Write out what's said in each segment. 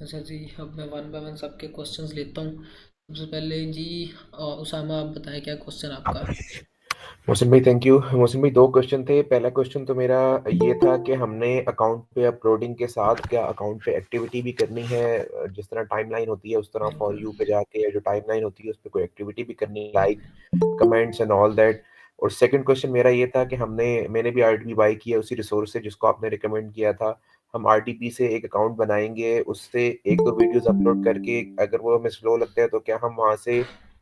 अच्छा जी, अब मैं वन बाय वन सबके क्वेश्चंस लेता हूँ। सबसे पहले जी, उसामा आप बताएं क्या क्वेश्चन आपका। मोहसिन भाई थैंक यू। मोहसिन भाई दो क्वेश्चन थे। पहला क्वेश्चन तो मेरा ये था कि हमने अकाउंट पे अपलोडिंग के साथ क्या अकाउंट पे एक्टिविटी भी करनी है, जिस तरह टाइमलाइन होती है उस तरह फॉर बिल्कुल। यू पे जाके या जो टाइमलाइन होती है उस पे कोई एक्टिविटी भी करनी है, like comments and all that. और सेकंड क्वेश्चन मेरा ये था कि मैंने भी आरटीपी बाई किया उसी रिसोर्स से जिसको आपने रिकमेंड किया था। हम आरटीपी से एक अकाउंट बनाएंगे, उससे एक दो वीडियोस अपलोड करके अगर वो हमें स्लो लगता है तो क्या हम वहां से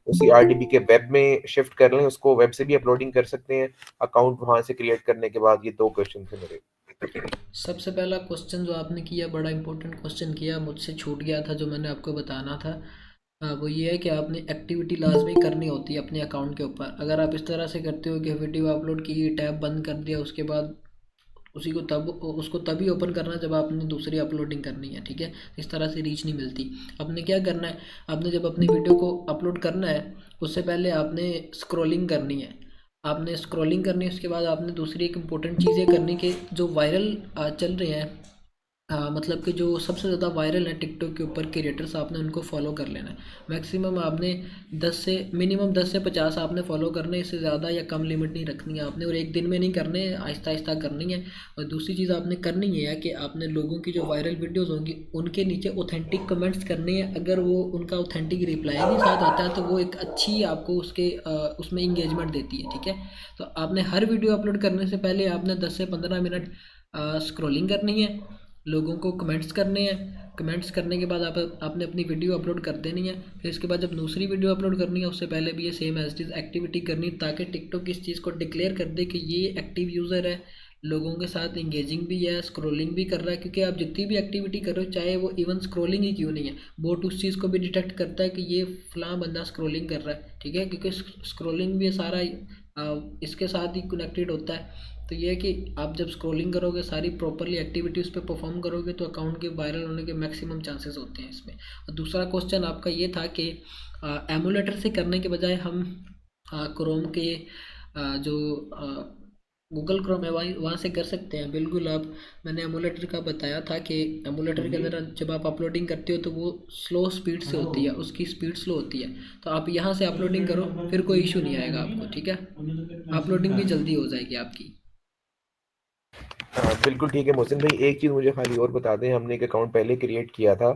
उसी आरडीबी के वेब में शिफ्ट कर लें, उसको वेब से भी अपलोडिंग कर सकते हैं अकाउंट वहां से क्रिएट करने के बाद? ये दो क्वेश्चन थे मेरे। सबसे पहला क्वेश्चन जो आपने किया बड़ा इंपॉर्टेंट क्वेश्चन किया, मुझसे छूट गया था जो मैंने आपको बताना था। वो ये है कि आपने एक्टिविटी लाजमी करनी होती है अपने अकाउंट के ऊपर। अगर आप इस तरह से करते हो कि वीडियो अपलोड की, टैब बंद कर दिया, उसके बाद उसी को तब उसको तभी ओपन करना जब आपने दूसरी अपलोडिंग करनी है, ठीक है। इस तरह से रीच नहीं मिलती। आपने क्या करना है, आपने जब अपनी वीडियो को अपलोड करना है उससे पहले आपने स्क्रॉलिंग करनी है। आपने स्क्रॉलिंग करनी है, उसके बाद आपने दूसरी एक इम्पोर्टेंट चीज़ ये करनी कि जो वायरल चल रहे हैं, मतलब कि जो सबसे ज़्यादा वायरल है टिकटॉक के ऊपर क्रिएटर्स, आपने उनको फॉलो कर लेना है। मैक्सिमम आपने 10 से मिनिमम 10 से 50 आपने फॉलो करने, इससे ज़्यादा या कम लिमिट नहीं रखनी है आपने, और एक दिन में नहीं करने, आहिस्ता आहिस्ता करनी है। और दूसरी चीज़ आपने करनी है कि आपने लोगों की जो वायरल वीडियोज़ होंगी उनके नीचे ऑथेंटिक कमेंट्स करने हैं। अगर वो उनका ऑथेंटिक रिप्लाई भी साथ आता है तो वो एक अच्छी आपको उसमें इंगेजमेंट देती है, ठीक है। तो आपने हर वीडियो अपलोड करने से पहले आपने 10 से 15 मिनट स्क्रॉलिंग करनी है, लोगों को कमेंट्स करने हैं। कमेंट्स करने के बाद आपने अपनी वीडियो अपलोड कर देनी है। फिर इसके बाद जब दूसरी वीडियो अपलोड करनी है उससे पहले भी ये same as it is activity करनी है, ताकि टिकटॉक इस चीज़ को डिक्लेयर कर दे कि ये एक्टिव यूज़र है, लोगों के साथ इंगेजिंग भी है, स्क्रॉलिंग भी कर रहा है। क्योंकि आप जितनी भी एक्टिविटी करो, चाहे वो इवन स्क्रॉलिंग ही क्यों नहीं है, बोट उस चीज़ को भी डिटेक्ट करता है कि ये फलां बंदा स्क्रॉलिंग कर रहा है, ठीक है। क्योंकि स्क्रॉलिंग भी सारा इसके साथ ही कनेक्टेड होता है। तो ये है कि आप जब स्क्रॉलिंग करोगे, सारी प्रॉपरली एक्टिविटी उस पर परफॉर्म करोगे, तो अकाउंट के वायरल होने के मैक्सिमम चांसेस होते हैं इसमें। और दूसरा क्वेश्चन आपका ये था कि एमुलेटर से करने के बजाय हम क्रोम के जो गूगल क्रोम है वहीं वहाँ से कर सकते हैं। बिल्कुल आप, मैंने एमुलेटर का बताया था कि एमुलेटर के अंदर जब आप अपलोडिंग करते हो तो वो स्लो स्पीड से होती है, उसकी स्पीड स्लो होती है। तो आप यहाँ से अपलोडिंग करो, फिर कोई इशू नहीं आएगा आपको, ठीक है। अपलोडिंग भी जल्दी हो जाएगी आपकी। बिल्कुल ठीक है मोहसिन भाई। एक चीज मुझे खाली और बता दें, हमने एक अकाउंट पहले क्रिएट किया था,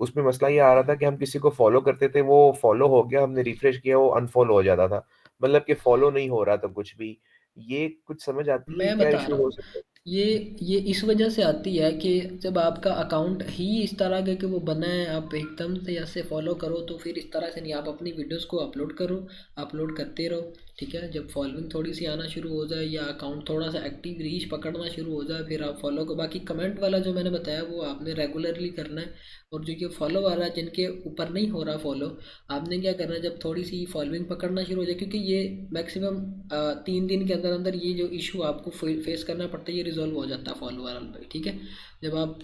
उसमें मसला ये आ रहा था कि हम किसी को फॉलो करते थे, वो फॉलो हो गया, हमने रिफ्रेश किया वो अनफॉलो हो जाता था, मतलब कि फॉलो नहीं हो रहा था कुछ भी। ये कुछ समझ आती है मैं क्या बता इशू रहा हूँ, हो सकता है? ये ये इस वजह से आती है कि जब आपका अकाउंट ही इस तरह का कि वो बना है, आप एकदम से ऐसे फॉलो करो तो फिर इस तरह से नहीं। आप अपनी वीडियोस को अपलोड करो, अपलोड करते रहो, ठीक है। जब फॉलोइंग थोड़ी सी आना शुरू हो जाए या अकाउंट थोड़ा सा एक्टिव रीच पकड़ना शुरू हो जाए, फिर आप फॉलो को, बाकी कमेंट वाला जो मैंने बताया वो आपने रेगुलरली करना है। और जो ये फॉलो वाला जिनके ऊपर नहीं हो रहा फॉलो, आपने क्या करना है, जब थोड़ी सी फॉलोइंग पकड़ना शुरू हो जाए, क्योंकि ये मैक्सिमम 3 दिन के अंदर अंदर ये जो इशू आपको फेस करना पड़ता है ये रिजॉल्व हो जाता है फॉलो वाला पे, ठीक है। जब आप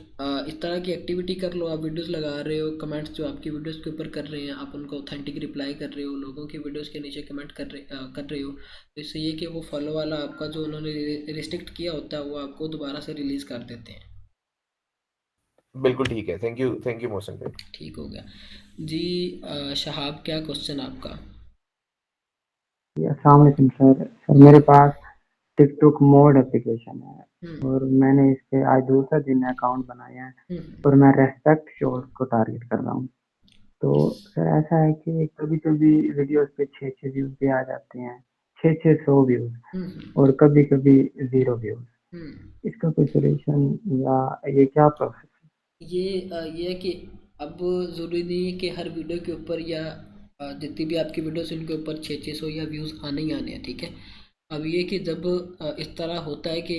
इस तरह की एक्टिविटी कर लो, आप वीडियोस लगा रहे हो, कमेंट्स जो आपकी वीडियोस के ऊपर कर रहे हैं, आप उनको ऑथेंटिक रिप्लाई कर रहे हो, लोगों की वीडियोस के नीचे कमेंट कर रहे हो, तो इससे ये कि वो फॉलो वाला आपका जो उन्होंने रिस्ट्रिक्ट किया होता है वो आपको दोबारा से रिलीज़ कर देते हैं। बिल्कुल ठीक है, थैंक यू मोहसिन भाई। ठीक हो गया जी। शहाब क्या क्वेश्चन आपका। जी, अस्सलाम वालेकुम सर। मेरे पास टिकटॉक मोड एप्लीकेशन है हम्म। और मैंने इस पे आज दूसरा दिन अकाउंट बनाया है हम्म। और मैं रेस्पेक्ट शोज को टारगेट कर रहा हूँ। तो सर ऐसा है कि कभी कभी वीडियोस पे 6 व्यूज भी आ जाते हैं, 600 व्यूज, हम्म। और कभी कभी 0 व्यूज। हम्म। इसका कोई सोल्यूशन या ये क्या प्रोसेस है? ये है कि अब ज़रूरी नहीं है कि हर वीडियो के ऊपर या जितनी भी आपकी वीडियोस उनके ऊपर 600 या व्यूज़ आने ही आने हैं, ठीक है। अब ये कि जब इस तरह होता है कि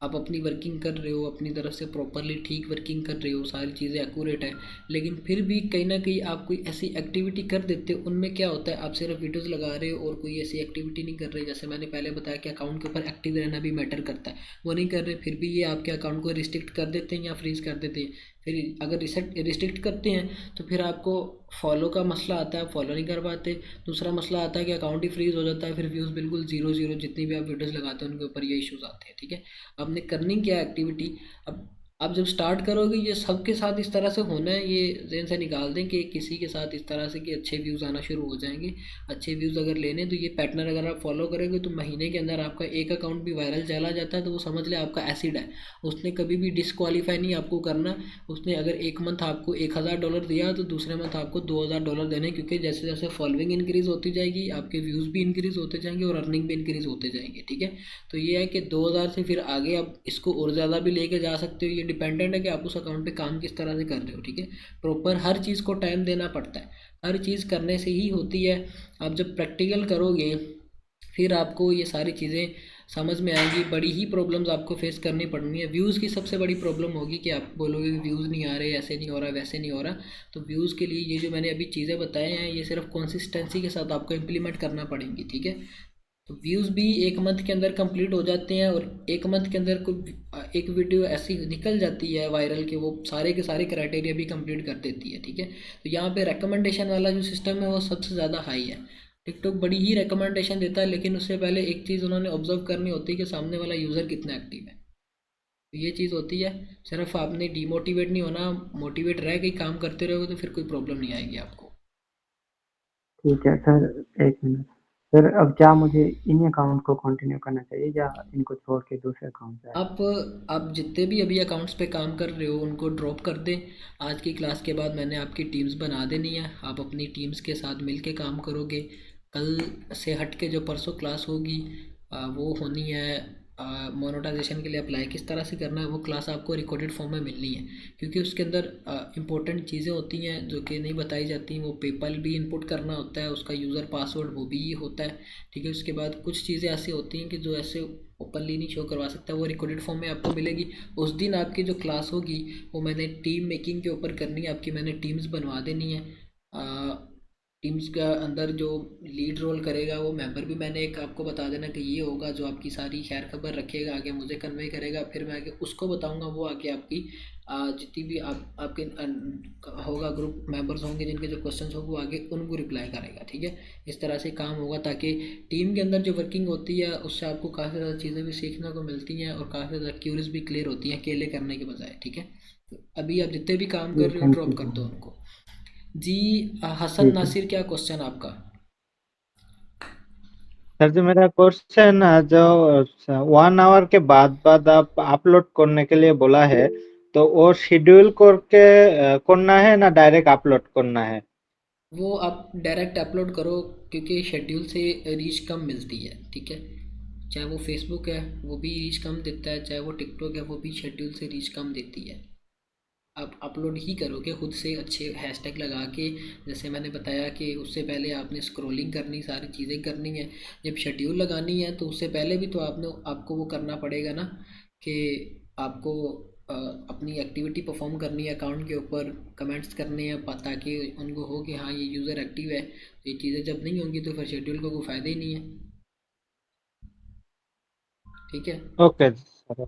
आप अपनी वर्किंग कर रहे हो, अपनी तरफ से प्रॉपरली ठीक वर्किंग कर रहे हो, सारी चीज़ें एक्यूरेट है, लेकिन फिर भी कहीं ना कहीं आप कोई ऐसी एक्टिविटी कर देते हो, उनमें क्या होता है, आप सिर्फ वीडियोस लगा रहे हो और कोई ऐसी एक्टिविटी नहीं कर रहे। जैसे मैंने पहले बताया कि अकाउंट के ऊपर एक्टिव रहना भी मैटर करता है, वो नहीं कर रहे, फिर भी ये आपके अकाउंट को रिस्ट्रिक्ट कर देते हैं या फ्रीज कर देते हैं। फिर अगर रिस्ट्रिक्ट करते हैं तो फिर आपको फॉलो का मसला आता है, आप फॉलो नहीं कर पाते। दूसरा मसला आता है कि अकाउंट ही फ्रीज हो जाता है, फिर व्यूज़ बिल्कुल जीरो जीरो, जितनी भी आप वीडियोस लगाते हैं उनके ऊपर ये इश्यूज आते हैं, ठीक है। आपने करनी क्या एक्टिविटी, अब आप जब स्टार्ट करोगे ये सबके साथ इस तरह से होना है, ये ज़हन से निकाल दें कि किसी के साथ इस तरह से कि अच्छे व्यूज़ आना शुरू हो जाएंगे। अच्छे व्यूज़ अगर लेने तो ये पैटर्न अगर आप फॉलो करेंगे तो महीने के अंदर आपका एक अकाउंट भी वायरल चला जाता है तो वो समझ ले आपका एसिड है। उसने कभी भी डिसक्वालीफाई नहीं आपको करना। उसने अगर एक मंथ आपको $1000 दिया तो दूसरे मंथ आपको $2000 देने, क्योंकि जैसे जैसे फॉलोइंग इंक्रीज़ होती जाएगी आपके व्यूज़ भी इंक्रीज़ होते जाएंगे और अर्निंग भी इंक्रीज़ होते जाएंगे। ठीक है, तो ये है कि 2000 से फिर आगे आप इसको और ज़्यादा भी लेके जा सकते हो। ये डिपेंडेंट है कि आप उस अकाउंट पे काम किस तरह से कर रहे हो। ठीक है, प्रॉपर हर चीज़ को टाइम देना पड़ता है, हर चीज़ करने से ही होती है। आप जब प्रैक्टिकल करोगे फिर आपको ये सारी चीज़ें समझ में आएंगी। बड़ी ही प्रॉब्लम्स आपको फेस करनी पड़नी है। व्यूज़ की सबसे बड़ी प्रॉब्लम होगी कि आप बोलोगे कि व्यूज़ नहीं आ रहे, ऐसे नहीं हो रहा, वैसे नहीं हो रहा। तो व्यूज़ के लिए ये जो मैंने अभी चीज़ें बताए हैं ये सिर्फ कंसिस्टेंसी के साथ आपको इम्प्लीमेंट करना पड़ेंगी। ठीक है, तो व्यूज़ भी एक मंथ के अंदर कंप्लीट हो जाते हैं और एक मंथ के अंदर कोई एक वीडियो ऐसी निकल जाती है वायरल कि वो सारे के सारे क्राइटेरिया भी कंप्लीट कर देती है। ठीक है, तो यहाँ पे रिकमेंडेशन वाला जो सिस्टम है वो सबसे ज़्यादा हाई है। टिकटॉक बड़ी ही रिकमेंडेशन देता है, लेकिन उससे पहले एक चीज़ उन्होंने ऑब्जर्व करनी होती है कि सामने वाला यूज़र कितना एक्टिव है। तो ये चीज़ होती है। सिर्फ आपने डीमोटिवेट नहीं होना, मोटिवेट रह के काम करते रहोगे तो फिर कोई प्रॉब्लम नहीं आएगी आपको। ठीक है सर, एक मिनट सर, अब क्या मुझे इन्हीं अकाउंट को कंटिन्यू करना चाहिए या इनको छोड़ के दूसरे अकाउंट पे आए? आप जितने भी अभी अकाउंट्स पे काम कर रहे हो उनको ड्रॉप कर दें। आज की क्लास के बाद मैंने आपकी टीम्स बना देनी है, आप अपनी टीम्स के साथ मिल के काम करोगे। कल से हट के जो परसों क्लास होगी वो होनी है मोनेटाइजेशन के लिए अप्लाई किस तरह से करना है। वो क्लास आपको रिकॉर्डेड फॉर्म में मिलनी है, क्योंकि उसके अंदर इंपॉर्टेंट चीज़ें होती हैं जो कि नहीं बताई जाती। वो पेपल भी इनपुट करना होता है, उसका यूज़र पासवर्ड वो भी होता है। ठीक है, उसके बाद कुछ चीज़ें ऐसी होती हैं कि जो ऐसे ओपनली नहीं शो करवा सकता, वो रिकॉर्डेड फॉर्म में आपको मिलेगी। उस दिन आपकी जो क्लास होगी वो मैंने टीम मेकिंग के ऊपर करनी है आपकी। मैंने टीम्स बनवा देनी है। टीम्स का अंदर जो लीड रोल करेगा वो मेंबर भी मैंने एक आपको बता देना कि ये होगा जो आपकी सारी खैर खबर रखेगा, आगे मुझे कन्वे करेगा, फिर मैं आगे उसको बताऊंगा, वो आगे आपकी जितनी भी आपके होगा ग्रुप मेंबर्स होंगे जिनके जो क्वेश्चंस होंगे वो आगे उनको रिप्लाई करेगा। ठीक है, इस तरह से काम होगा ताकि टीम के अंदर जो वर्किंग होती है उससे आपको काफ़ी ज़्यादा चीज़ें भी सीखने को मिलती हैं और काफ़ी ज़्यादा क्यूरीज भी क्लियर होती हैं अकेले करने के बजाय। ठीक है, तो अभी आप जितने भी काम कर जी, रहे हो थैंक यू ड्रॉप कर दो सर। उनको। जी, हसन ठीक है नासिर क्या क्वेश्चन आपका? सर जी, मेरा क्वेश्चन जो 1 आवर के बाद आप अपलोड करने के लिए बोला है, तो वो शेड्यूल करके करना है ना डायरेक्ट अपलोड करना है? वो आप डायरेक्ट अपलोड करो, क्योंकि शेड्यूल से रीच कम मिलती है। ठीक है, चाहे वो फेसबुक है वो भी रीच कम देता है, चाहे वो टिकटॉक है वो भी शेड्यूल से रीच कम देती है। आप अपलोड ही करोगे खुद से अच्छे हैशटैग लगा के, जैसे मैंने बताया कि उससे पहले आपने स्क्रॉलिंग करनी, सारी चीज़ें करनी है। जब शेड्यूल लगानी है तो उससे पहले भी तो आपको वो करना पड़ेगा ना कि आपको अपनी एक्टिविटी परफॉर्म करनी है अकाउंट के ऊपर, कमेंट्स करने हैं ताकि उनको हो कि हाँ ये यूज़र एक्टिव है। तो ये चीज़ें जब नहीं होंगी तो फिर शेड्यूल का कोई फ़ायदा ही नहीं है। ठीक है, ओके सर,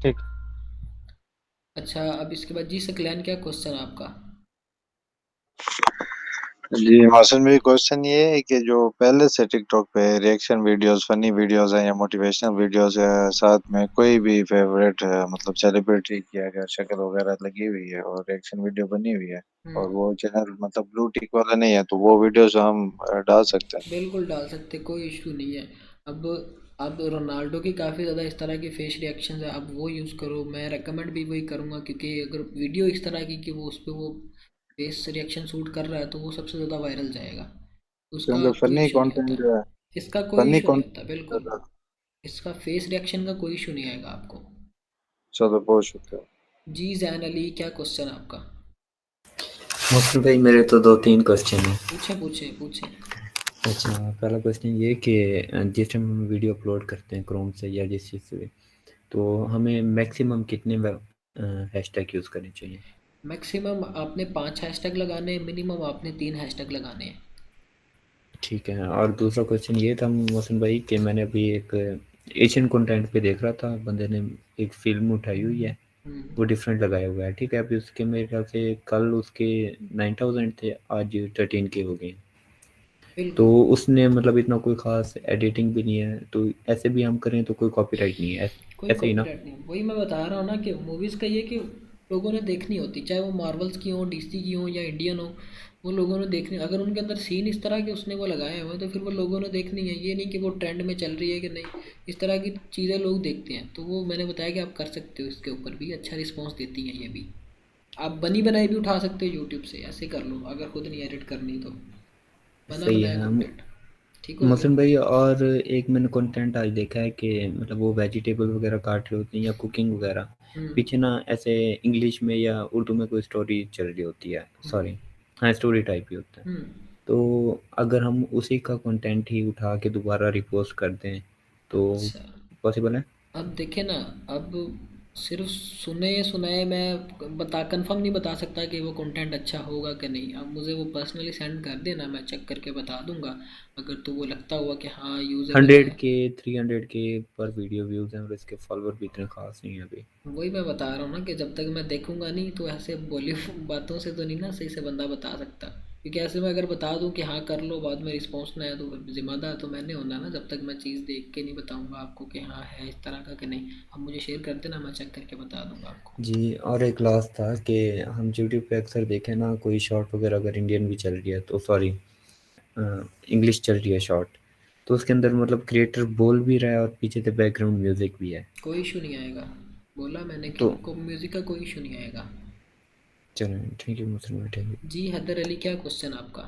ठीक। अच्छा अब इसके बाद जी सकलैन क्या क्वेश्चन है आपका? जी मौसम भाई, क्वेश्चन ये है कि जो पहले से टिकटॉक पे रिएक्शन वीडियोस, फनी वीडियोस हैं या मोटिवेशनल वीडियोस है, साथ में कोई भी फेवरेट मतलब सेलिब्रिटी की अगर शक्ल वगैरह लगी हुई है और रिएक्शन वीडियो बनी हुई है और हम्म, वो चैनल मतलब ब्लू टिक वाला नहीं है, तो वो वीडियोस हम डाल सकते हैं? बिल्कुल डाल सकते, कोई इशू नहीं है। अब अब रोनाल्डो की काफ़ी ज़्यादा इस तरह की फेस रिएक्शन है, अब वो यूज़ करो। मैं रेकमेंड भी वही करूँगा, क्योंकि अगर वीडियो इस तरह की कि वो उस पर वो फेस रिएक्शन शूट कर रहा है तो वो सबसे ज़्यादा वायरल जाएगा। उसका क्योंकि कोई फनी इशू नहीं कंटेंट होता, जो है, इसका कोई फनी इशू नहीं होता बिल्कुल। कंटेंट। इसका फेस रिएक्शन का कोई इशू नहीं आएगा आपको। चलो बहुत शुक्रिया। जी जैन अली क्या क्वेश्चन है आपका? मौसम भाई, मेरे तो 2-3 क्वेश्चन हैं। पूछें पूछें पूछें। अच्छा, पहला क्वेश्चन ये कि जिस टाइम हम वीडियो अपलोड करते हैं क्रोम से या जिस चीज़ से, तो हमें मैक्सिमम कितने हैशटैग यूज़ करने चाहिए? मैक्सिमम आपने 5 हैशटैग लगाने हैं, मिनिमम आपने 3 हैशटैग लगाने हैं। ठीक है, और दूसरा क्वेश्चन ये था मौसम भाई कि मैंने अभी एक एशियन कंटेंट पे देख रहा था, बंदे ने एक फ़िल्म उठाई हुई है, हम्म, वो डिफरेंट लगाया हुआ है। ठीक है, अभी उसके मेरे ख्याल से कल उसके 9000 थे, आज 13 के हो गए हैं। तो बिल्कुल उसने मतलब इतना कोई खास एडिटिंग भी नहीं है, तो ऐसे भी हम करें तो कोई कॉपीराइट नहीं है, कोई ऐसे ही ना? कॉपीराइट नहीं। वही मैं बता रहा हूँ ना कि मूवीज़ का ये कि लोगों ने देखनी होती, चाहे वो मार्वल्स की हो, डीसी की हो या इंडियन हो, वो लोगों ने देखनी। अगर उनके अंदर सीन इस तरह के उसने वो लगाए हुए हैं तो फिर वो लोगों ने देखनी है। ये नहीं कि वो ट्रेंड में चल रही है कि नहीं, इस तरह की चीज़ें लोग देखते हैं। तो वो मैंने बताया कि आप कर सकते हो, इसके ऊपर भी अच्छा रिस्पॉन्स देती हैं ये भी। आप बनी बनाई भी उठा सकते हो यूट्यूब से, ऐसे कर लो अगर खुद नहीं एडिट करनी तो। बना सही बनाया है। कंटेंट ठीक हो गया। मौसम भाई, और एक मैंने कंटेंट आज देखा है कि मतलब वो वेजिटेबल वगैरह काट रहे होते हैं या कुकिंग वगैरह, हम्म पीछे ना ऐसे इंग्लिश में या उर्दू में कोई स्टोरी चल रही होती है, हम्म सॉरी, हाँ स्टोरी टाइप ही होता है। हम्म। तो अगर हम उसी का कंटेंट ही उठा के दोबारा रिपोस्ट कर दें तो अच्छा, पॉसिबल है? अब देखे ना, अब सिर्फ सुने सुनाए मैं बता कंफर्म नहीं बता सकता कि वो कंटेंट अच्छा होगा कि नहीं। अब मुझे वो पर्सनली सेंड कर देना, मैं चेक करके बता दूंगा। अगर तो वो लगता हुआ कि हाँ यूजेबल है। 100 के 300 के पर वीडियो व्यूज हैं और इसके फॉलोअर भी इतने खास नहीं है अभी। वही मैं बता रहा हूँ ना कि जब तक मैं देखूंगा नहीं तो ऐसे बोली बातों से तो नहीं ना सही से बंदा बता सकता। क्योंकि ऐसे मैं अगर बता दूं कि हाँ कर लो, बाद में रिस्पॉन्स ना आया तो फिर जिम्मेदार तो मैंने होना ना। जब तक मैं चीज़ देख के नहीं बताऊंगा आपको कि हाँ है इस तरह का कि नहीं। अब मुझे शेयर कर देना, मैं चेक करके बता दूंगा आपको। जी, और एक लास्ट था कि हम यूट्यूब पे अक्सर देखें ना, कोई शॉर्ट वगैरह अगर इंडियन भी चल रही है तो सॉरी, इंग्लिश चल रही है शॉर्ट, तो उसके अंदर मतलब क्रिएटर बोल भी रहा है और पीछे से बैकग्राउंड म्यूजिक भी है। कोई इशू नहीं आएगा। बोला मैंने कि तो को म्यूज़िक का कोई इशू नहीं आएगा। चलें, थैंक यू मुसलमान, थैंक यू। जी हैदर अली, क्या क्वेश्चन आपका?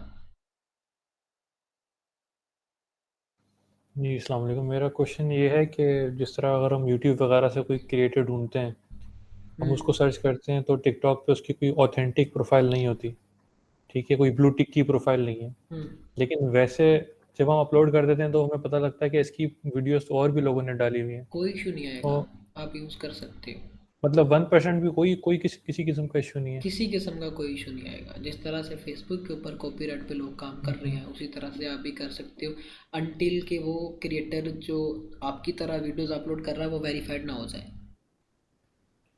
जी अस्सलाम वालेकुम। मेरा क्वेश्चन ये है कि जिस तरह अगर हम यूट्यूब वगैरह से कोई क्रिएटर ढूंढते हैं, हम हम्म उसको सर्च करते हैं तो टिकटॉक पे उसकी कोई ऑथेंटिक प्रोफाइल नहीं होती, ठीक है, कोई ब्लू टिक की प्रोफाइल नहीं है। हम्म। लेकिन वैसे जब हम अपलोड कर देते हैं तो हमें पता लगता है कि इसकी वीडियोस तो और भी लोगों ने डाली हुई हैं। कोई इशू नहीं आएगा, तो आप यूज़ कर सकते हो। मतलब 1% भी कोई कोई किसी किस्म का इशू नहीं है। किसी किस्म का कोई इशू नहीं आएगा। जिस तरह से फेसबुक के ऊपर कॉपीराइट पे लोग काम कर रहे हैं उसी तरह से आप भी कर सकते हो, अनटिल के वो क्रिएटर जो आपकी तरह वीडियोस अपलोड कर रहा है वो वेरीफाइड ना हो जाए।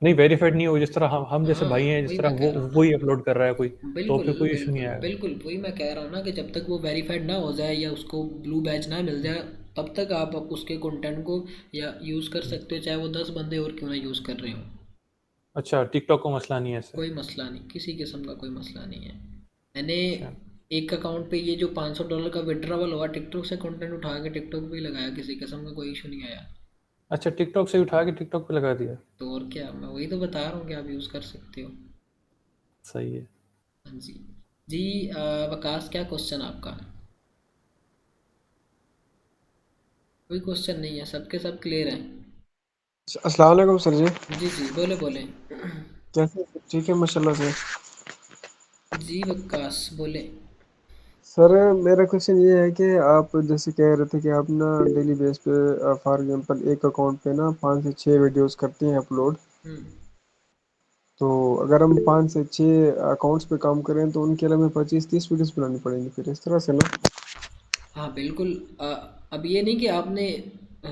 नहीं, वेरीफाइड नहीं हो, जिस तरह हम जैसे भाई हाँ हैं, जिस वही तरह मैं कह वो रहा हूँ ना। वही अपलोड कर रहा है कोई, तो बिल्कुल फिर कोई इशू नहीं बिल्कुल आएगा। बिल्कुल, वही मैं कह रहा हूँ ना कि जब तक वो वेरीफाइड ना हो जाए या उसको ब्लू बैज ना मिल जाए तब तक आप उसके कंटेंट को या यूज़ कर सकते हो, चाहे वो 10 बंदे और क्यों ना यूज़ कर रहे हो। अच्छा, टिकटॉक को मसला नहीं है इससे? कोई मसला नहीं, किसी किस्म का कोई मसला नहीं है। मैंने अच्छा एक अकाउंट पे ये जो $500 का विड्रॉवल हुआ टिकटॉक से कंटेंट उठा के टिकटॉक पे ही लगाया, किसी किस्म का कोई इशू नहीं आया। अच्छा, टिकटॉक से उठा के टिकटॉक पे लगा दिया। तो और क्या, मैं वही तो बता रहा हूँ कि आप यूज़ कर सकते हो। सही है। हाँ जी। जी वकास, क्या क्वेश्चन आपका? कोई क्वेश्चन नहीं है, सबके सब क्लियर हैं। अस्सलाम वालेकुम सर जी। जी जी बोले बोले। कैसे हैं? ठीक है माशाल्लाह से। जी वकास बोले। सर मेरा क्वेश्चन ये है कि आप जैसे कह रहे थे कि आप ना डेली बेस पे फॉर एग्जांपल एक अकाउंट पे ना 5 से 6 वीडियोस करते हैं अपलोड। हम्म। तो अगर हम 5 से 6 अकाउंट्स पे काम करें तो उनके लिए हमें 25-30 वीडियोस बनानी पड़ेंगी फिर इस तरह से ना। हाँ बिल्कुल। अब ये नहीं कि आपने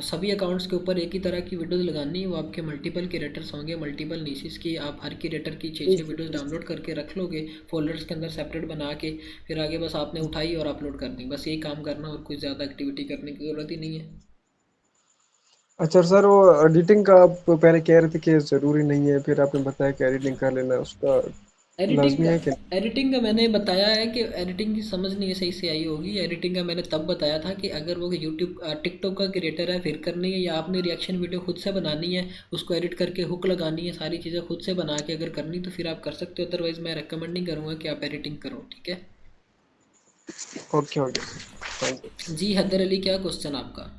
सभी अकाउंट्स के ऊपर एक ही तरह की वीडियोस लगानी है। वो आपके मल्टीपल क्रिएटर्स होंगे, मल्टीपल निशेस की। आप हर क्रिएटर की छः छः वीडियोस डाउनलोड करके रख लोगे फोल्डर्स के अंदर सेपरेट बना के। फिर आगे बस आपने उठाई और अपलोड कर दी, बस यही काम करना और कुछ ज़्यादा एक्टिविटी करने की ज़रूरत ही नहीं है। अच्छा सर, वो एडिटिंग का आप पहले कह रहे थे कि ज़रूरी नहीं है, फिर आपने बताया कि एडिटिंग कर लेना उसका एडिटिंग लाजमी का है कि एडिटिंग का मैंने बताया है कि एडिटिंग की समझ नहीं है सही से आई होगी। एडिटिंग का मैंने तब बताया था कि अगर वो यूट्यूब टिकटॉक का क्रिएटर है फिर करनी है, या आपने रिएक्शन वीडियो खुद से बनानी है, उसको एडिट करके हुक लगानी है, सारी चीज़ें खुद से बना के अगर करनी तो फिर आप कर सकते हो। अदरवाइज़ मैं रेकमेंड नहीं करूँगा कि आप एडिटिंग करो, ठीक है। Okay okay thank you. जी हैदर अली, क्या क्वेश्चन आपका?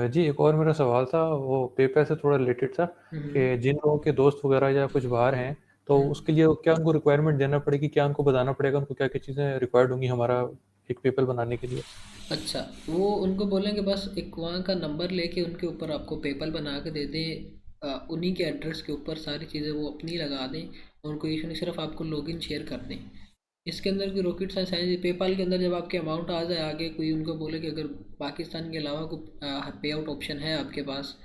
जी, एक और मेरा सवाल था, वो पेपर से थोड़ा रिलेटेड था, हम्म कि जिन लोगों के दोस्त वगैरह या कुछ बाहर हैं, तो हम्म। उसके लिए क्या उनको रिक्वायरमेंट देना पड़ेगी, क्या उनको बताना पड़ेगा, उनको क्या क्या चीज़ें रिक्वायर्ड होंगी हमारा एक पेपर बनाने के लिए? अच्छा, वो उनको बोलेंगे बस एक वहाँ का नंबर लेके उनके ऊपर आपको पेपल बना के दे दें। उन्हीं के एड्रेस के ऊपर सारी चीज़ें वो अपनी लगा दें। उनको इशू नहीं, सिर्फ आपको लॉगिन शेयर कर दें। इसके अंदर की रॉकेट साइंस है। पेपाल के अंदर जब आपके अमाउंट आ जाए आगे, कोई उनको बोले कि अगर पाकिस्तान के अलावा कोई पे आउट ऑप्शन है आपके पास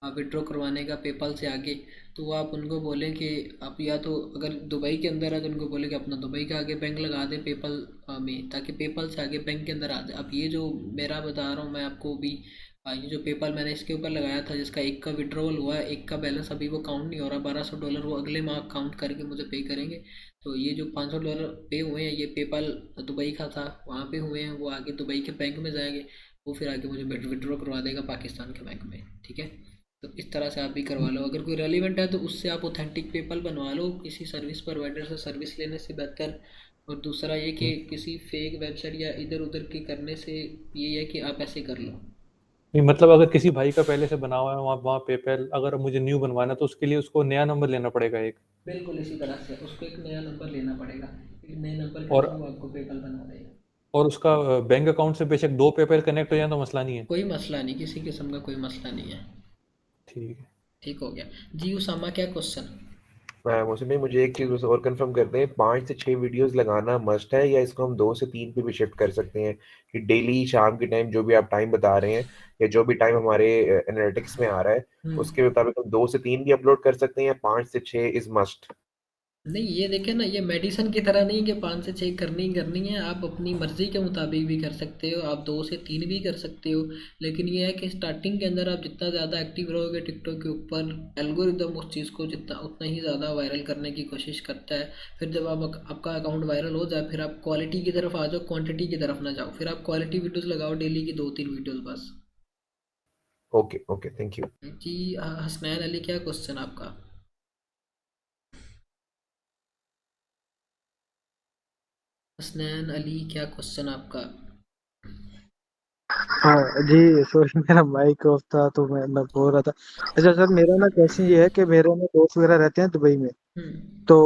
विड्रॉ करवाने का पेपाल से आगे, तो वो आप उनको बोलें कि आप या तो अगर दुबई के अंदर है तो उनको बोलें कि अपना दुबई का आगे बैंक लगा दें पेपाल में, ताकि पेपाल से आगे बैंक के अंदर आ जाए। अब ये जो मेरा बता रहा हूँ मैं आपको भी, ये जो पेपाल मैंने इसके ऊपर लगाया था जिसका एक का विड्रॉवल हुआ है, एक का बैलेंस अभी वो काउंट नहीं हो रहा, $1200 वो अगले माह काउंट करके मुझे पे करेंगे। तो ये जो $500 पे हुए हैं ये पेपाल दुबई का था वहाँ पे हुए हैं, वो आगे दुबई के बैंक में जाएंगे, वो फिर आगे मुझे विड्रॉ करवा देगा पाकिस्तान के बैंक में। ठीक है, तो इस तरह से आप भी करवा लो। अगर कोई रेलिवेंट है तो उससे आप ऑथेंटिक पेपल बनवा लो किसी सर्विस प्रोवाइडर से, सर्विस लेने से बेहतर। और दूसरा ये कि किसी फेक वेबसाइट या इधर उधर के करने से ये है कि आप ऐसे कर लो। नहीं मतलब अगर किसी भाई का पहले से बना हुआ है वहाँ पेपैल, अगर मुझे न्यू बनवाना तो उसके लिए उसको नया नंबर लेना पड़ेगा एक। बिल्कुल इसी तरह से उसको एक नया नंबर लेना पड़ेगा, एक नए नंबर के और थ्रू आपको पेपल बना देगा। और उसका बैंक अकाउंट से बेशक 2 पेपैल कनेक्ट हो जाए तो मसला नहीं है। कोई मसला नहीं, किसी किस्म का कोई मसला नहीं है। ठीक है। ठीक हो गया जी। उसामा क्या क्वेश्चन? मौसम भाई मुझे एक चीज़ और कंफर्म कर दें, 5 से 6 वीडियोस लगाना मस्ट है या इसको हम 2 से 3 पे भी शिफ्ट कर सकते हैं, कि डेली शाम के टाइम जो भी आप टाइम बता रहे हैं या जो भी टाइम हमारे एनालिटिक्स में आ रहा है उसके मुताबिक हम 2 से 3 भी अपलोड कर सकते हैं या 5 से 6 इज मस्ट? नहीं, ये देखें ना, ये मेडिसिन की तरह नहीं कि 5 से 6 करनी ही करनी है, आप अपनी मर्जी के मुताबिक भी कर सकते हो, आप 2 से 3 भी कर सकते हो। लेकिन ये है कि स्टार्टिंग के अंदर आप जितना ज़्यादा एक्टिव रहोगे टिकटॉक के ऊपर, एल्गोरिदम उस चीज़ को जितना उतना ही ज़्यादा वायरल करने की कोशिश करता है। फिर जब आपका अकाउंट वायरल हो जाए फिर आप क्वालिटी की तरफ आ जाओ, क्वान्टिटी की तरफ ना जाओ। फिर आप क्वालिटी वीडियोज़ लगाओ, डेली की 2-3 वीडियोज़ बस। Okay okay, thank you. जी हसनैन अली क्या क्वेश्चन आपका? हसनैन अली क्या क्वेश्चन आपका? हाँ जी, सॉरी मेरा माइक ऑफ था तो मैं बोल रहा था। अच्छा सर, मेरा ना क्वेश्चन ये है कि मेरे ना दोस्त वगैरह रहते हैं दुबई में, हम्म तो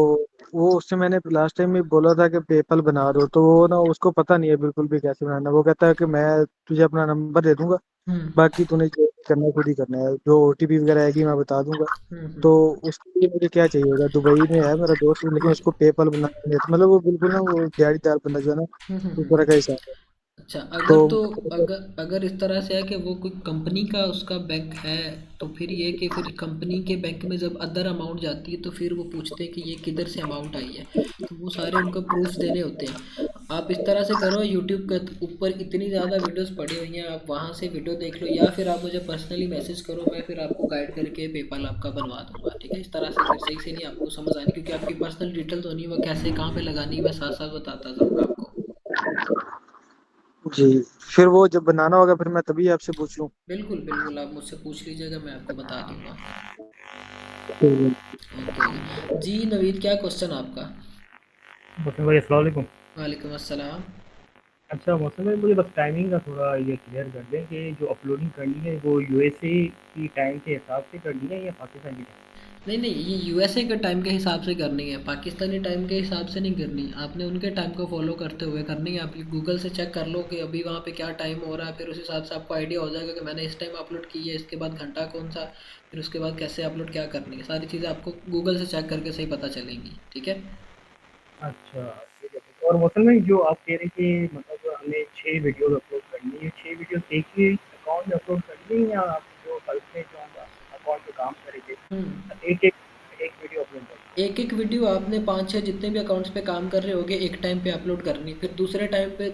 वो उससे मैंने लास्ट टाइम भी बोला था कि पेपल बना दो, तो वो ना उसको पता नहीं है बिल्कुल भी कैसे बनाना। वो कहता है कि मैं तुझे अपना नंबर दे दूंगा, हम्म बाकी तूने जो करना है खुद ही करना है, जो ओटीपी वगैरह आएगी मैं बता दूंगा। तो हम्म उसके लिए मुझे क्या चाहिए होगा? दुबई में है मेरा दोस्त, लेकिन उसको पेपल बनाना नहीं आता। मतलब वो बिल्कुल ना वो दिहाड़ीदार बंदा जो है ना, उस तरह का हम्म। हिसाब है। अच्छा, तो अगर इस तरह से है कि वो कोई कंपनी का उसका बैंक है, तो फिर ये कि फिर कंपनी के बैंक में जब अदर अमाउंट जाती है तो फिर वो पूछते हैं कि ये किधर से अमाउंट आई है, तो वो सारे उनको प्रूफ्स देने होते हैं। आप इस तरह से करो, यूट्यूब के ऊपर इतनी ज़्यादा वीडियोस पड़ी हुई हैं, आप वहाँ से वीडियो देख लो, या फिर आप मुझे पर्सनली मैसेज करो, मैं फिर आपको गाइड करके पेपाल आपका बनवा दूंगा। ठीक है, इस तरह से फिर सही से नहीं आपको समझ आनी, क्योंकि आपकी पर्सनल डिटेल तो नहीं, वो कैसे कहाँ पे लगानी है मैं साथ साथ बताता जाऊँगा आपको। जी, फिर वो जब बनाना होगा फिर मैं तभी आपसे पूछूं। बिल्कुल बिल्कुल, आप मुझसे पूछ लीजिएगा, मैं आपको बता दूंगा। तो ओके जी। नवीद क्या क्वेश्चन आपका? मौसम भाई अस्सलाम वालेकुम। वालेकुम अस्सलाम। अच्छा मौसम भाई, मुझे बस टाइमिंग का थोड़ा ये क्लियर कर दें कि जो अपलोडिंग करनी है वो यूएसए की टाइम के हिसाब से करनी है या पाकिस्तान की टाइम? नहीं नहीं, ये यूएसए के टाइम के हिसाब से करनी है, पाकिस्तानी टाइम के हिसाब से नहीं करनी। आपने उनके टाइम को फॉलो करते हुए करनी है। आप गूगल से चेक कर लो कि अभी वहाँ पे क्या टाइम हो रहा है, फिर उस हिसाब से आपको आइडिया हो जाएगा कि मैंने इस टाइम अपलोड की है, इसके बाद घंटा कौन सा, फिर उसके बाद कैसे अपलोड क्या करनी है, सारी चीज़ें आपको गूगल से चेक करके सही पता चलेंगी। ठीक है। अच्छा ठीक है, ठीक है। और मौसम भाई जो आप कह रहे थे मतलब हमें 6 वीडियोस अपलोड करनी है, 6 वीडियोस एक ही अकाउंट में अपलोड करनी है या आप जो हेल्प में जो हम अकाउंट पे काम करेंगे एक एक वीडियो अपलोड करनी एक एक वीडियो आपने 5-6 जितने भी अकाउंट्स पे काम कर रहे होगे एक टाइम पे अपलोड करनी, फिर दूसरे टाइम पे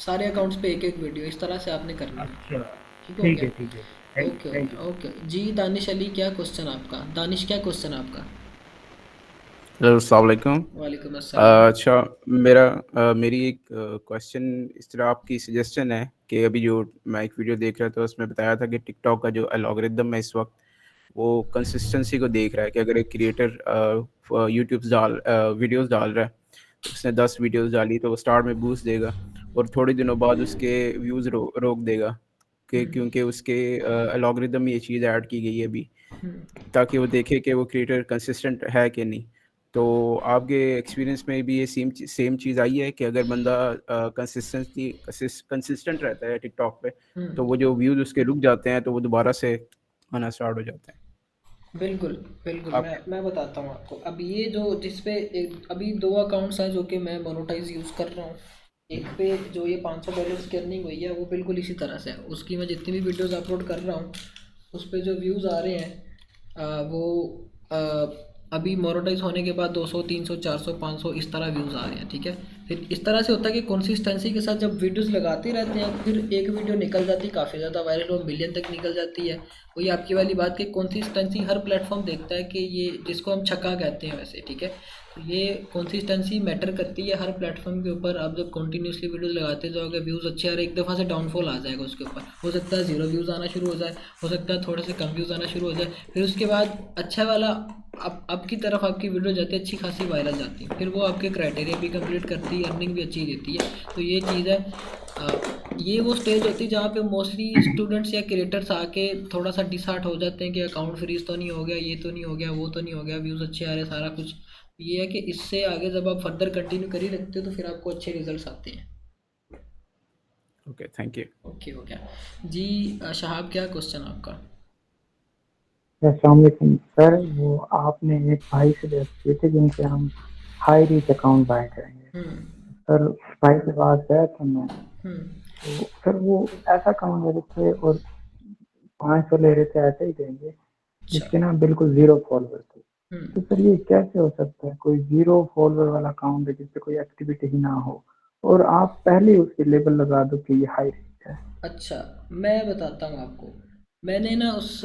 सारे अकाउंट्स पे एक एक वीडियो, इस तरह से आपने करनी है? है। अच्छा ठीक हो ठीक गया? है, ठीक है। Okay thank okay you. Okay जी। दानिश अली क्या क्वेश्चन आपका? दानिश क्या क्वेश्चन आपका? हेलो अस्सलाम वालेकुम। वालेकुम अस्सलाम। अच्छा मेरी एक क्वेश्चन इस तरह आपकी सजेशन है कि अभी जो मैं एक वीडियो देख रहा था उसमें बताया था कि टिकटॉक का जो एल्गोरिदम है इस वक्त वो कंसिस्टेंसी को देख रहा है कि अगर एक क्रिएटर यूट्यूब वीडियोस डाल रहा है, उसने 10 वीडियोस डाली तो वो स्टार्ट में बूस्ट देगा और थोड़े दिनों बाद उसके व्यूज़ रोक देगा, कि क्योंकि उसके एल्गोरिदम में ये चीज़ ऐड की गई है अभी, ताकि वो देखे कि वो क्रिएटर कंसिस्टेंट है कि नहीं। तो आपके एक्सपीरियंस में भी ये सेम चीज़ आई है कि अगर बंदा कंसिस्टेंट रहता है टिकटॉक पे तो वो जो व्यूज़ उसके रुक जाते हैं तो वो दोबारा से आना स्टार्ट हो जाते हैं? बिल्कुल बिल्कुल, आप मैं बताता हूँ आपको। अब ये जो जिसपे अभी 2 अकाउंट्स हैं जो कि मैं मोनेटाइज यूज़ कर रहा हूँ। एक पे जो ये $500 की अर्निंग हुई है वो बिल्कुल इसी तरह से है, उसकी मैं जितनी भी वीडियोस अपलोड कर रहा हूँ उस पे जो व्यूज़ आ रहे हैं वो अभी मोनेटाइज होने के बाद 200 300 400 500 इस तरह व्यूज़ आ रहे हैं, ठीक है। फिर इस तरह से होता है कि कंसिस्टेंसी के साथ जब वीडियोस लगाते रहते हैं फिर एक वीडियो निकल जाती है काफ़ी ज़्यादा वायरल और मिलियन तक निकल जाती है। वही आपकी वाली बात कि कंसिस्टेंसी हर प्लेटफॉर्म देखता है कि ये जिसको हम छक्का कहते हैं वैसे, ठीक है। तो ये कंसिस्टेंसी मैटर करती है हर प्लेटफॉर्म के ऊपर। आप जब कंटिन्यूसली वीडियोस लगाते जाओगे व्यूज़ अच्छे आ रहे, एक दफ़ा से डाउनफॉल आ जाएगा उसके ऊपर, हो सकता है 0 व्यूज़ आना शुरू हो जाए, हो सकता है थोड़े से कम व्यूज़ आना शुरू हो जाए, फिर उसके बाद अच्छा वाला अब की तरफ आपकी वीडियो जाती है अच्छी खासी वायरल जाती है, फिर वो आपके क्राइटेरिया भी कंप्लीट करती है, अर्निंग भी अच्छी देती है। तो ये चीज़ है। ये वो स्टेज होती है जहाँ पे मोस्टली स्टूडेंट्स या क्रिएटर्स आके थोड़ा सा डिसहार्ट हो जाते हैं कि अकाउंट फ्रीज तो नहीं हो गया, ये तो नहीं हो गया, वो तो नहीं हो गया, व्यूज़ अच्छे आ रहे, सारा कुछ। ये है कि इससे आगे जब आप फर्दर कंटिन्यू कर ही रखते हो तो फिर आपको अच्छे रिजल्ट्स आते हैं। Okay, thank you. ओके हो गया जी। शहाब क्या क्वेश्चन आपका? अस्सलाम वालेकुम सर, वो आपने एक भाई से सजेस्ट किए थे जिनसे हम हाई रीच अकाउंट बाय करेंगे। सर उस भाई के पास गया था मैं, तो सर वो ऐसा अकाउंट ले रहे थे और 500 ले रहे थे, ऐसे ही देंगे जिसके ना बिल्कुल 0 फॉलोवर थे। तो सर ये कैसे हो सकता है, कोई 0 फॉलोवर वाला अकाउंट है जिसपे कोई एक्टिविटी ही ना हो और आप पहले ही उसकी लेबल लगा दो कि ये हाई रीच है। अच्छा, मैं बताता हूँ आपको। मैंने ना उस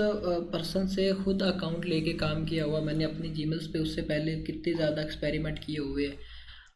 पर्सन से खुद अकाउंट लेके काम किया हुआ। मैंने अपनी जीमेल्स पे उससे पहले कितने ज़्यादा एक्सपेरिमेंट किए हुए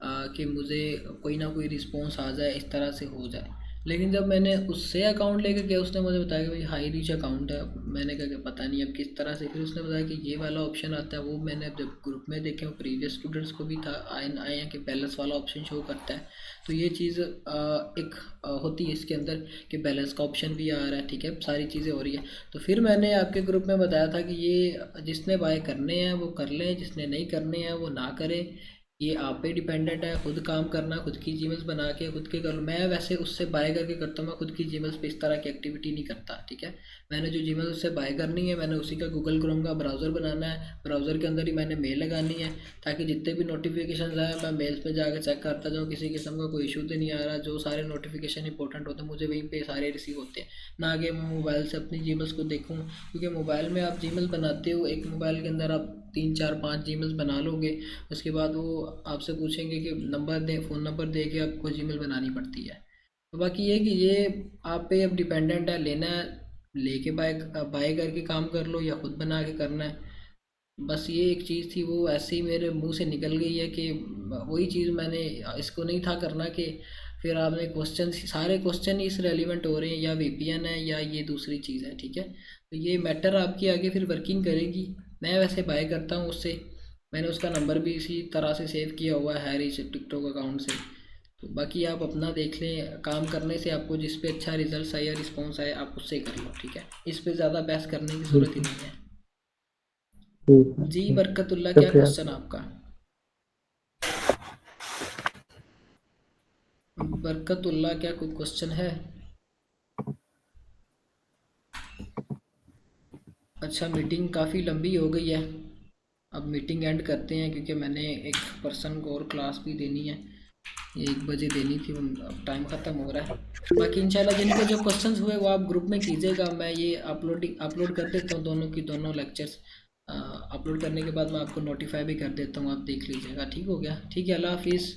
कि मुझे कोई ना कोई रिस्पॉन्स आ जाए, इस तरह से हो जाए। लेकिन जब मैंने उससे अकाउंट लेके गया, उसने मुझे बताया कि भाई हाई रीच अकाउंट है। मैंने कहा कि पता नहीं अब किस तरह से। फिर उसने बताया कि ये वाला ऑप्शन आता है। वो मैंने अब जब ग्रुप में देखे, वो प्रीवियस स्टूडेंट्स को भी था आए हैं कि बैलेंस वाला ऑप्शन शो करता है। तो ये चीज़ एक होती है इसके अंदर कि बैलेंस का ऑप्शन भी आ रहा है, ठीक है, सारी चीज़ें हो रही है। तो फिर मैंने आपके ग्रुप में बताया था कि ये जिसने बाय करने हैं वो कर लें, जिसने नहीं करने हैं वो ना करें। ये आप पे डिपेंडेंट है, खुद काम करना, खुद की जीमेल्स बना के खुद के कर लो। मैं वैसे उससे बाय करके करता हूँ, मैं खुद की जीमेल्स पे इस तरह की एक्टिविटी नहीं करता, ठीक है। मैंने जो जीमेल उससे बाय करनी है, मैंने उसी का गूगल क्रोम का ब्राउज़र बनाना है, ब्राउज़र के अंदर ही मैंने मेल लगानी है, ताकि जितने भी नोटिफिकेशन आए मैं मेल्स पे जाकर चेक करता जाऊँ, किसी किस्म का कोई इशू तो नहीं आ रहा। जो सारे नोटिफिकेशन इंपॉर्टेंट होते हैं मुझे वहीं पे सारे रिसीव होते हैं, ना कि मैं मोबाइल से अपनी जीमेल्स को देखूँ। क्योंकि मोबाइल में आप जीमेल बनाते हो, एक मोबाइल के अंदर आप 3 4 5 जीमेल्स बना लोगे, उसके बाद वो आपसे पूछेंगे कि नंबर दें, फ़ोन नंबर दे के आपको जीमेल बनानी पड़ती है। तो बाकी ये कि ये आप पे अब डिपेंडेंट है, लेना है लेके बाय करके काम कर लो या खुद बना के करना है। बस ये एक चीज़ थी, वो ऐसे ही मेरे मुंह से निकल गई है कि वही चीज़ मैंने इसको नहीं था करना कि फिर आपने क्वेश्चन, सारे क्वेश्चन ही इस रेलिवेंट हो रहे हैं, या वीपीएन है या ये दूसरी चीज़ है, ठीक है। तो ये मैटर आपकी आगे फिर वर्किंग करेगी। मैं वैसे बाय करता हूँ उससे, मैंने उसका नंबर भी इसी तरह से सेव किया हुआ है हैरिश टिकटॉक अकाउंट से। तो बाकी आप अपना देख लें, काम करने से आपको जिस पे अच्छा रिजल्ट आए या रिस्पॉन्स आए आप उससे कर लो, ठीक है। इस पे ज़्यादा बहस करने की ज़रूरत ही नहीं है जी। बरकतुल्ला क्या क्वेश्चन आपका? बरकतुल्ला क्या कोई क्वेश्चन है? अच्छा, मीटिंग काफ़ी लंबी हो गई है, अब मीटिंग एंड करते हैं क्योंकि मैंने एक पर्सन को और क्लास भी देनी है, 1 बजे देनी थी, अब टाइम ख़त्म हो रहा है। बाकी इंशाल्लाह जिनके जो क्वेश्चंस हुए वो आप ग्रुप में कीजिएगा। मैं ये अपलोड कर देता हूँ, दोनों की दोनों लेक्चर्स अपलोड करने के बाद मैं आपको नोटिफाई भी कर देता हूँ, आप देख लीजिएगा। ठीक हो गया? ठीक है, अल्लाह हाफिज़।